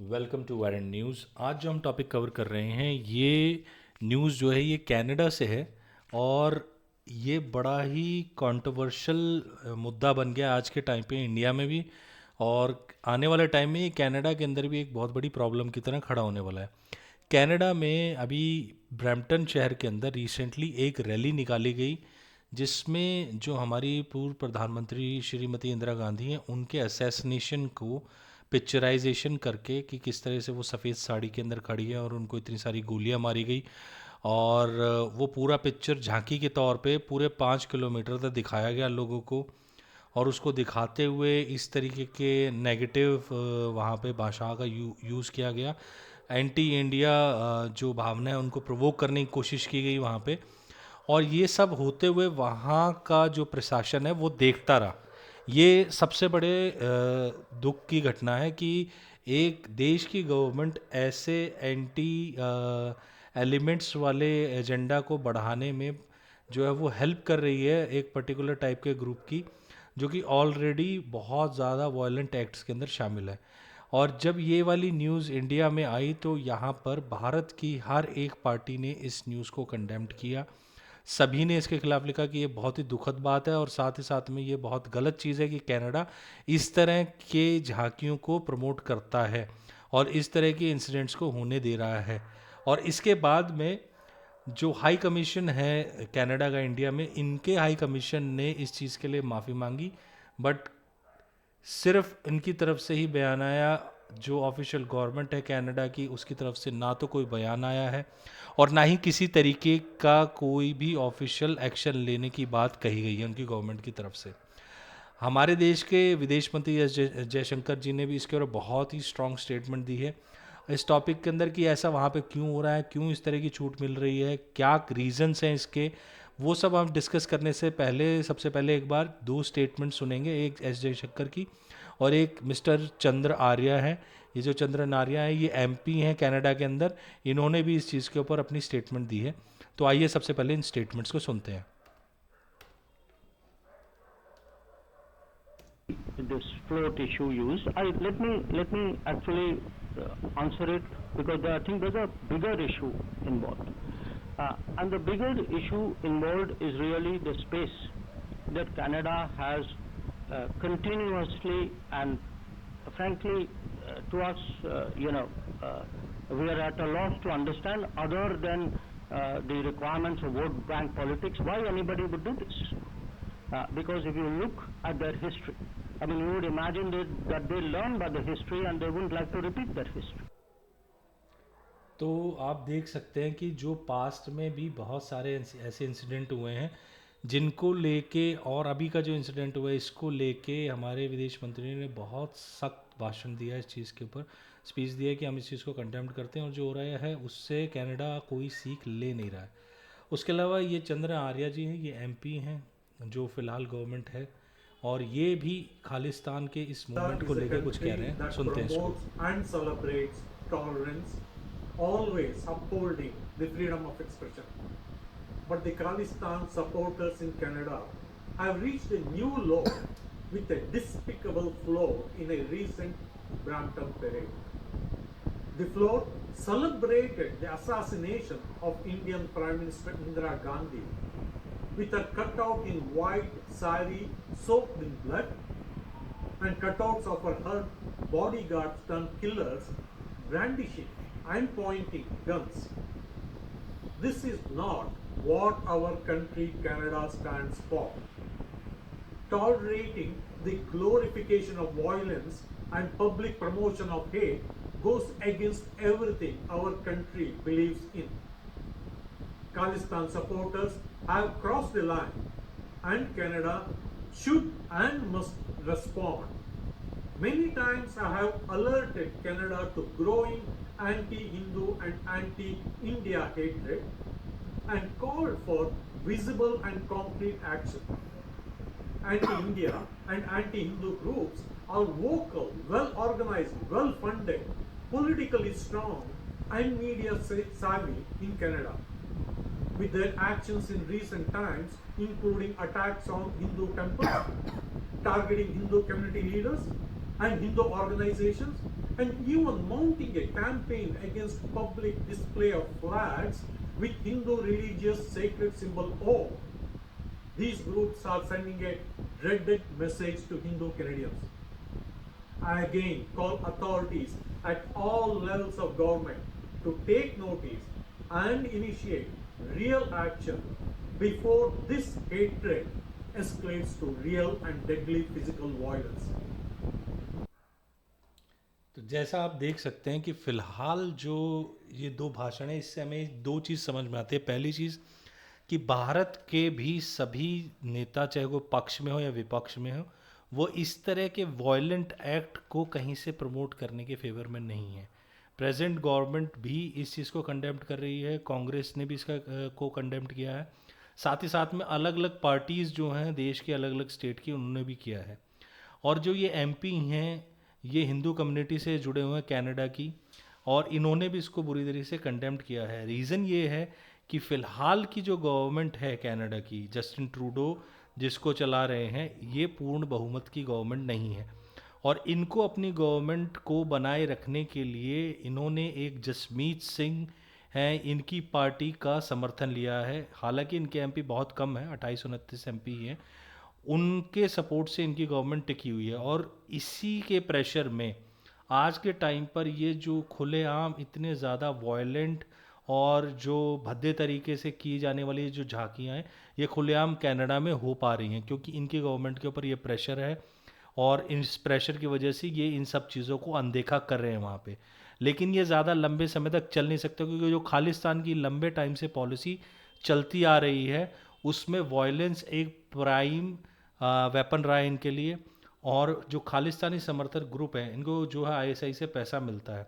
Welcome to variant news. आज जो हम टॉपिक कवर कर रहे हैं ये न्यूज़ जो है ये कनाडा से है और ये बड़ा ही कंट्रोवर्शियल मुद्दा बन गया आज के टाइम पे इंडिया में भी। और आने वाले टाइम में ये कनाडा के अंदर भी एक बहुत बड़ी प्रॉब्लम की तरह खड़ा होने वाला है। कनाडा में अभी ब्रैम्पटन शहर के अंदर रिसेंटली एक रैली निकाली गई जिसमें जो हमारी पूर्व प्रधानमंत्री श्रीमती इंदिरा गांधी हैं उनके असैसिनेशन को पिक्चराइजेशन करके कि किस तरह से वो सफ़ेद साड़ी के अंदर खड़ी है और उनको इतनी सारी गोलियां मारी गई। और वो पूरा पिक्चर झांकी के तौर पे पूरे 5 किलोमीटर तक दिखाया गया लोगों को। और उसको दिखाते हुए इस तरीके के नेगेटिव वहाँ पे भाषा का यूज़ किया गया। एंटी इंडिया जो भावना है उनको प्रोवोक करने की कोशिश की गई वहाँ पे। और ये सब होते हुए वहाँ का जो प्रशासन है वो देखता रहा। ये सबसे बड़े दुख की घटना है कि एक देश की गवर्नमेंट ऐसे एंटी एलिमेंट्स वाले एजेंडा को बढ़ाने में जो है वो हेल्प कर रही है एक पर्टिकुलर टाइप के ग्रुप की, जो कि ऑलरेडी बहुत ज़्यादा वायलेंट एक्ट्स के अंदर शामिल है। और जब ये वाली न्यूज़ इंडिया में आई तो यहाँ पर भारत की हर एक पार्टी ने इस न्यूज़ को कंडेम्ड किया। सभी ने इसके खिलाफ लिखा कि ये बहुत ही दुखद बात है और साथ ही साथ में ये बहुत गलत चीज़ है कि कनाडा इस तरह के झांकियों को प्रमोट करता है और इस तरह के इंसिडेंट्स को होने दे रहा है। और इसके बाद में जो हाई कमीशन है कनाडा का इंडिया में, इनके हाई कमीशन ने इस चीज़ के लिए माफ़ी मांगी। बट सिर्फ इनकी तरफ से ही बयान आया। जो ऑफिशियल गवर्नमेंट है कनाडा की उसकी तरफ से ना तो कोई बयान आया है और ना ही किसी तरीके का कोई भी ऑफिशियल एक्शन लेने की बात कही गई है उनकी गवर्नमेंट की तरफ से। हमारे देश के विदेश मंत्री एस जयशंकर जी ने भी इसके ऊपर बहुत ही स्ट्रॉन्ग स्टेटमेंट दी है इस टॉपिक के अंदर कि ऐसा वहाँ पे क्यों हो रहा है, क्यों इस तरह की छूट मिल रही है, क्या रीजंस हैं इसके। वो सब हम डिस्कस करने से पहले सबसे पहले एक बार दो स्टेटमेंट सुनेंगे, एक एस जयशंकर की और एक मिस्टर चंद्र आर्या है। ये जो चंद्रन आर्या है ये एमपी हैं कनाडा के अंदर, इन्होंने भी इस चीज़ के ऊपर अपनी स्टेटमेंट दी है। तो आइए सबसे पहले इन स्टेटमेंट्स को सुनते हैं। This float issue used. Let me actually answer it because I think there's a bigger issue involved, and the bigger issue involved is really the space that Canada has continuously and frankly to us, we are at a loss to understand other than the requirements of vote bank politics why anybody would do this. Because if you look at their history, I mean, you would imagine that they learn by the history and they wouldn't like to repeat that history. तो आप देख सकते हैं कि जो past में भी बहुत सारे ऐसे इंसिडेंट हुए हैं जिनको लेके, और अभी का जो इंसिडेंट हुआ है इसको लेके हमारे विदेश मंत्री ने बहुत सख्त भाषण दिया इस चीज़ के ऊपर, स्पीच दिया कि हम इस चीज़ को कंडेम्ड करते हैं और जो हो रहा है उससे कनाडा कोई सीख ले नहीं रहा है। उसके अलावा ये चंद्र आर्या जी हैं, ये एमपी हैं जो फ़िलहाल गवर्नमेंट है और ये भी खालिस्तान के इस मूवमेंट को लेकर कुछ कह रहे हैं, सुनते हैं इसको। And celebrates tolerance, always upholding the freedom of expression. But the Khalistan supporters in Canada have reached a new low with a despicable float in a recent Brampton parade. The float celebrated the assassination of Indian Prime Minister Indira Gandhi with a cutout in white sari soaked in blood and cutouts of her bodyguards turned killers brandishing and pointing guns. This is not what our country Canada stands for. Tolerating the glorification of violence and public promotion of hate goes against everything our country believes in. Khalistan supporters have crossed the line and Canada should and must respond. Many times I have alerted Canada to growing anti-Hindu and anti-India hatred and called for visible and concrete action. Anti-India and anti-Hindu groups are vocal, well-organized, well-funded, politically strong and media savvy in Canada. With their actions in recent times, including attacks on Hindu temples, targeting Hindu community leaders and Hindu organizations, and even mounting a campaign against public display of flags with Hindu religious sacred symbol O. These groups are sending a dreaded message to Hindu Canadians. I again call authorities at all levels of government to take notice and initiate real action before this hatred escalates to real and deadly physical violence. तो जैसा आप देख सकते हैं कि फ़िलहाल जो ये दो भाषण है, इससे हमें दो चीज़ समझ में आती है। पहली चीज़ कि भारत के भी सभी नेता, चाहे वो पक्ष में हो या विपक्ष में हो, वो इस तरह के वॉयलेंट एक्ट को कहीं से प्रमोट करने के फेवर में नहीं है। प्रेजेंट गवर्नमेंट भी इस चीज़ को कंडेम्ड कर रही है, कांग्रेस ने भी इसका को कंडेम्ड किया है, साथ ही साथ में अलग अलग पार्टीज़ जो हैं देश के अलग अलग स्टेट की, उन्होंने भी किया है। और जो ये एमपी हैं, ये हिंदू कम्युनिटी से जुड़े हुए हैं कनाडा की, और इन्होंने भी इसको बुरी तरीके से कंडेम्ड किया है। रीज़न ये है कि फ़िलहाल की जो गवर्नमेंट है कनाडा की, जस्टिन ट्रूडो जिसको चला रहे हैं, ये पूर्ण बहुमत की गवर्नमेंट नहीं है, और इनको अपनी गवर्नमेंट को बनाए रखने के लिए इन्होंने एक जसमीत सिंह हैं, इनकी पार्टी का समर्थन लिया है। हालांकि इनके एमपी बहुत कम है, 28-29 एमपी ही हैं, उनके सपोर्ट से इनकी गवर्नमेंट टिकी हुई है। और इसी के प्रेशर में आज के टाइम पर ये जो खुलेआम इतने ज़्यादा वॉयलेंट और जो भद्दे तरीके से की जाने वाली जो झांकियाँ हैं, ये खुलेआम कनाडा में हो पा रही हैं, क्योंकि इनकी गवर्नमेंट के ऊपर ये प्रेशर है, और इस प्रेशर की वजह से ये इन सब चीज़ों को अनदेखा कर रहे हैं वहाँ पे। लेकिन ये ज़्यादा लंबे समय तक चल नहीं सकता, क्योंकि जो खालिस्तान की लंबे टाइम से पॉलिसी चलती आ रही है, उसमें वॉयलेंस एक प्राइम वेपन रहा है इनके लिए। और जो खालिस्तानी समर्थक ग्रुप हैं, इनको जो है आईएसआई से पैसा मिलता है,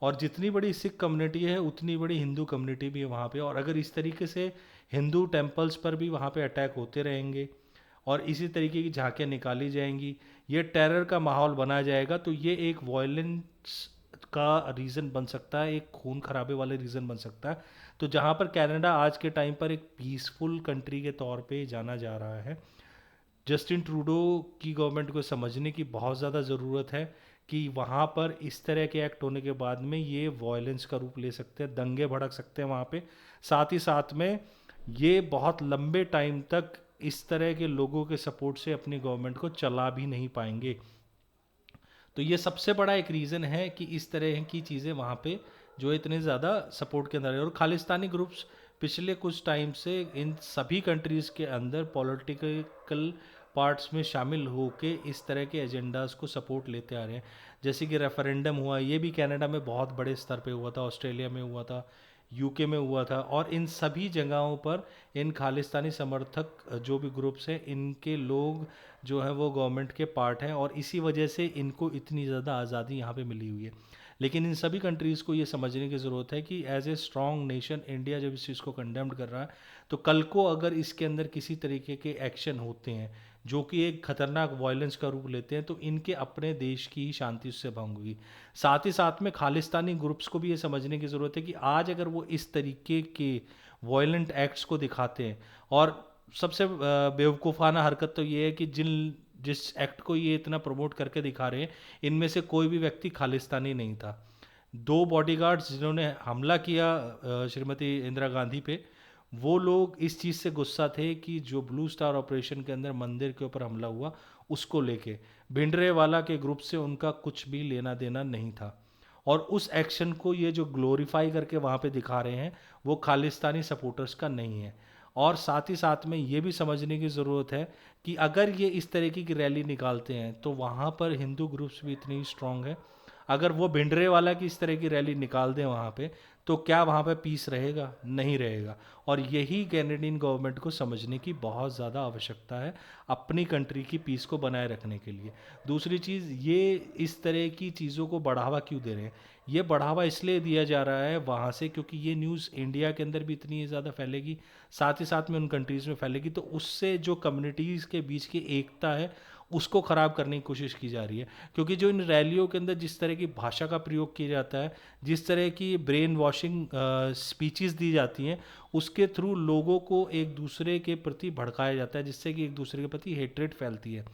और जितनी बड़ी सिख कम्युनिटी है उतनी बड़ी हिंदू कम्युनिटी भी है वहाँ पे। और अगर इस तरीके से हिंदू टेम्पल्स पर भी वहाँ पे अटैक होते रहेंगे और इसी तरीके की झांकियाँ निकाली जाएंगी, ये टेरर का माहौल बनाया जाएगा, तो ये एक वॉयलेंस का रीज़न बन सकता है, एक खून खराबे वाले रीज़न बन सकता है। तो जहाँ पर कनाडा आज के टाइम पर एक पीसफुल कंट्री के तौर पे जाना जा रहा है, जस्टिन ट्रूडो की गवर्नमेंट को समझने की बहुत ज़्यादा ज़रूरत है कि वहाँ पर इस तरह के एक्ट होने के बाद में ये वॉयलेंस का रूप ले सकते हैं, दंगे भड़क सकते हैं वहाँ पे। साथ ही साथ में ये बहुत लंबे टाइम तक इस तरह के लोगों के सपोर्ट से अपनी गवर्नमेंट को चला भी नहीं पाएंगे। तो ये सबसे बड़ा एक रीज़न है कि इस तरह की चीज़ें वहाँ पे जो इतने ज़्यादा सपोर्ट के अंदर है। और खालिस्तानी ग्रुप्स पिछले कुछ टाइम से इन सभी कंट्रीज़ के अंदर पॉलिटिकल पार्ट्स में शामिल होके इस तरह के एजेंडाज़ को सपोर्ट लेते आ रहे हैं। जैसे कि रेफरेंडम हुआ, ये भी कनाडा में बहुत बड़े स्तर पे हुआ था, ऑस्ट्रेलिया में हुआ था, यूके में हुआ था, और इन सभी जगहों पर इन खालिस्तानी समर्थक जो भी ग्रुप्स हैं, इनके लोग जो हैं वो गवर्नमेंट के पार्ट हैं, और इसी वजह से इनको इतनी ज़्यादा आज़ादी यहाँ पे मिली हुई है। लेकिन इन सभी कंट्रीज़ को ये समझने की ज़रूरत है कि as a strong nation India जब इस चीज़ को कंडेम्ड कर रहा है, तो कल को अगर इसके अंदर किसी तरीके के एक्शन होते हैं जो कि एक खतरनाक वायलेंस का रूप लेते हैं, तो इनके अपने देश की ही शांति उससे भंग होगी। साथ ही साथ में खालिस्तानी ग्रुप्स को भी ये समझने की ज़रूरत है कि आज अगर वो इस तरीके के वायलेंट एक्ट्स को दिखाते हैं, और सबसे बेवकूफ़ाना हरकत तो ये है कि जिस एक्ट को ये इतना प्रमोट करके दिखा रहे हैं, इनमें से कोई भी व्यक्ति खालिस्तानी नहीं था। 2 बॉडीगार्ड्स जिन्होंने हमला किया श्रीमती इंदिरा गांधी पे, वो लोग इस चीज़ से गुस्सा थे कि जो ब्लू स्टार ऑपरेशन के अंदर मंदिर के ऊपर हमला हुआ उसको लेके, भिंडरेवाला के ग्रुप से उनका कुछ भी लेना देना नहीं था। और उस एक्शन को ये जो ग्लोरीफाई करके वहाँ पे दिखा रहे हैं, वो खालिस्तानी सपोर्टर्स का नहीं है। और साथ ही साथ में ये भी समझने की ज़रूरत है कि अगर ये इस तरीके की रैली निकालते हैं, तो वहाँ पर हिंदू ग्रुप्स भी इतनी स्ट्रांग है, अगर वो भिंडरेवाला की इस तरह की रैली निकाल दें वहाँ पे, तो क्या वहाँ पे पीस रहेगा? नहीं रहेगा। और यही कैनेडियन गवर्नमेंट को समझने की बहुत ज़्यादा आवश्यकता है अपनी कंट्री की पीस को बनाए रखने के लिए। दूसरी चीज़, ये इस तरह की चीज़ों को बढ़ावा क्यों दे रहे हैं? ये बढ़ावा इसलिए दिया जा रहा है वहाँ से क्योंकि ये न्यूज़ इंडिया के अंदर भी इतनी ज़्यादा फैलेगी, साथ ही साथ में उन कंट्रीज़ में फैलेगी, तो उससे जो कम्युनिटीज़ के बीच की एकता है उसको ख़राब करने की कोशिश की जा रही है। क्योंकि जो इन रैलियों के अंदर जिस तरह की भाषा का प्रयोग किया जाता है, जिस तरह की ब्रेन वॉशिंग स्पीचेस दी जाती हैं, उसके थ्रू लोगों को एक दूसरे के प्रति भड़काया जाता है, जिससे कि एक दूसरे के प्रति हेट्रेड फैलती है।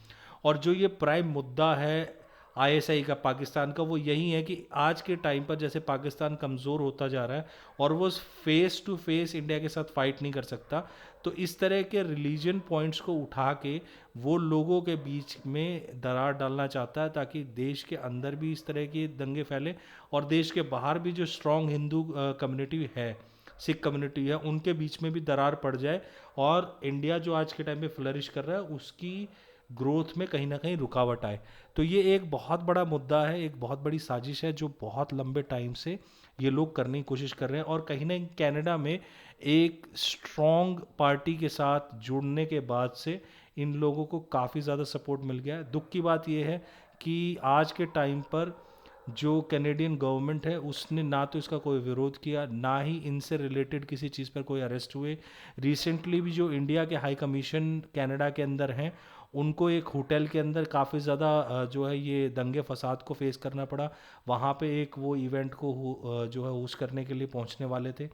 और जो ये प्राइम मुद्दा है आईएसआई का, पाकिस्तान का, वो यही है कि आज के टाइम पर जैसे पाकिस्तान कमज़ोर होता जा रहा है और वो फेस टू फेस इंडिया के साथ फाइट नहीं कर सकता, तो इस तरह के रिलीजन पॉइंट्स को उठा के वो लोगों के बीच में दरार डालना चाहता है, ताकि देश के अंदर भी इस तरह के दंगे फैले और देश के बाहर भी जो स्ट्रॉन्ग हिंदू कम्युनिटी है, सिख कम्युनिटी है, उनके बीच में भी दरार पड़ जाए और इंडिया जो आज के टाइम पे फ्लरिश कर रहा है उसकी ग्रोथ में कहीं ना कहीं रुकावट आए। तो ये एक बहुत बड़ा मुद्दा है, एक बहुत बड़ी साजिश है जो बहुत लंबे टाइम से ये लोग करने की कोशिश कर रहे हैं। और कहीं ना कहीं कनाडा में एक स्ट्रॉन्ग पार्टी के साथ जुड़ने के बाद से इन लोगों को काफ़ी ज़्यादा सपोर्ट मिल गया है। दुख की बात यह है कि आज के टाइम पर जो कैनेडियन गवर्नमेंट है उसने ना तो इसका कोई विरोध किया, ना ही इनसे रिलेटेड किसी चीज़ पर कोई अरेस्ट हुए। रिसेंटली भी जो इंडिया के हाई कमीशन कनाडा के अंदर हैं, उनको एक होटल के अंदर काफ़ी ज़्यादा जो है ये दंगे फसाद को फेस करना पड़ा। वहाँ पे एक वो इवेंट को जो है होस्ट करने के लिए पहुँचने वाले थे,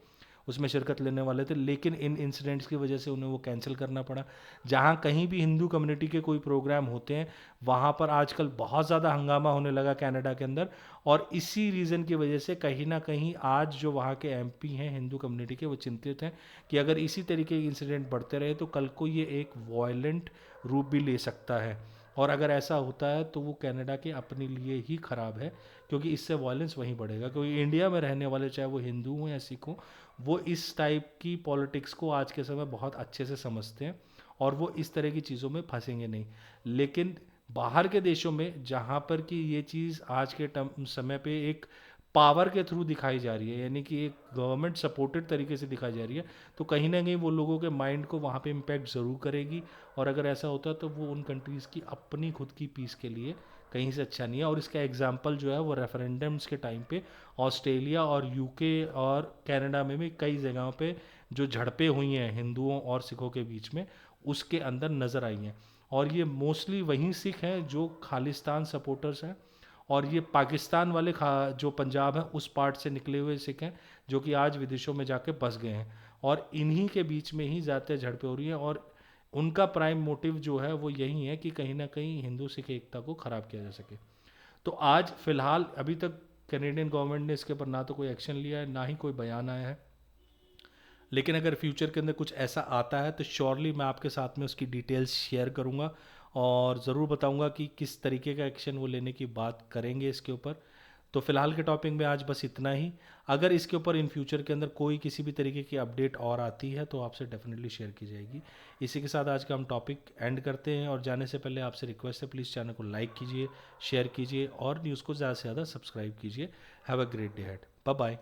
उसमें शिरकत लेने वाले थे, लेकिन इन इंसिडेंट्स की वजह से उन्हें वो कैंसिल करना पड़ा। जहाँ कहीं भी हिंदू कम्युनिटी के कोई प्रोग्राम होते हैं वहाँ पर आजकल बहुत ज़्यादा हंगामा होने लगा कनाडा के अंदर, और इसी रीज़न की वजह से कहीं ना कहीं आज जो वहाँ के एमपी हैं हिंदू कम्युनिटी के, वो चिंतित हैं कि अगर इसी तरीके के इंसिडेंट बढ़ते रहे तो कल को ये एक वॉयलेंट रूप भी ले सकता है। और अगर ऐसा होता है तो वो कनाडा के अपने लिए ही ख़राब है, क्योंकि इससे वायलेंस वहीं बढ़ेगा। क्योंकि इंडिया में रहने वाले, चाहे वो हिंदू हों या सिख हों, वो इस टाइप की पॉलिटिक्स को आज के समय बहुत अच्छे से समझते हैं और वो इस तरह की चीज़ों में फंसेंगे नहीं। लेकिन बाहर के देशों में जहाँ पर कि ये चीज़ आज के समय पे एक पावर के थ्रू दिखाई जा रही है, यानी कि एक गवर्नमेंट सपोर्टेड तरीके से दिखाई जा रही है, तो कहीं ना कहीं वो लोगों के माइंड को वहाँ पे इम्पैक्ट ज़रूर करेगी। और अगर ऐसा होता है तो वो उन कंट्रीज़ की अपनी खुद की पीस के लिए कहीं से अच्छा नहीं है। और इसका एग्जाम्पल जो है वो रेफरेंडम्स के टाइम पे ऑस्ट्रेलिया और यूके और कनाडा में भी कई जगहों पे जो झड़पें हुई हैं हिंदुओं और सिखों के बीच में, उसके अंदर नज़र आई हैं। और ये मोस्टली वहीं सिख हैं जो खालिस्तान सपोर्टर्स हैं, और ये पाकिस्तान वाले जो पंजाब है उस पार्ट से निकले हुए सिख हैं जो कि आज विदेशों में जाके बस गए हैं, और इन्हीं के बीच में ही ज़्यादातर झड़पें हो रही हैं। और उनका प्राइम मोटिव जो है वो यही है कि कहीं ना कहीं हिंदू सिख एकता को ख़राब किया जा सके। तो आज फ़िलहाल अभी तक कैनेडियन गवर्नमेंट ने इसके ऊपर ना तो कोई एक्शन लिया है, ना ही कोई बयान आया है। लेकिन अगर फ्यूचर के अंदर कुछ ऐसा आता है तो श्योरली मैं आपके साथ में उसकी डिटेल्स शेयर करूंगा और ज़रूर बताऊंगा कि किस तरीके का एक्शन वो लेने की बात करेंगे इसके ऊपर। तो फिलहाल के टॉपिक में आज बस इतना ही। अगर इसके ऊपर इन फ्यूचर के अंदर कोई किसी भी तरीके की अपडेट और आती है तो आपसे डेफिनेटली शेयर की जाएगी। इसी के साथ आज का हम टॉपिक एंड करते हैं, और जाने से पहले आपसे रिक्वेस्ट है, प्लीज़ चैनल को लाइक कीजिए, शेयर कीजिए और न्यूज़ को ज़्यादा से ज़्यादा सब्सक्राइब कीजिए। Have a great day ahead. Bye bye.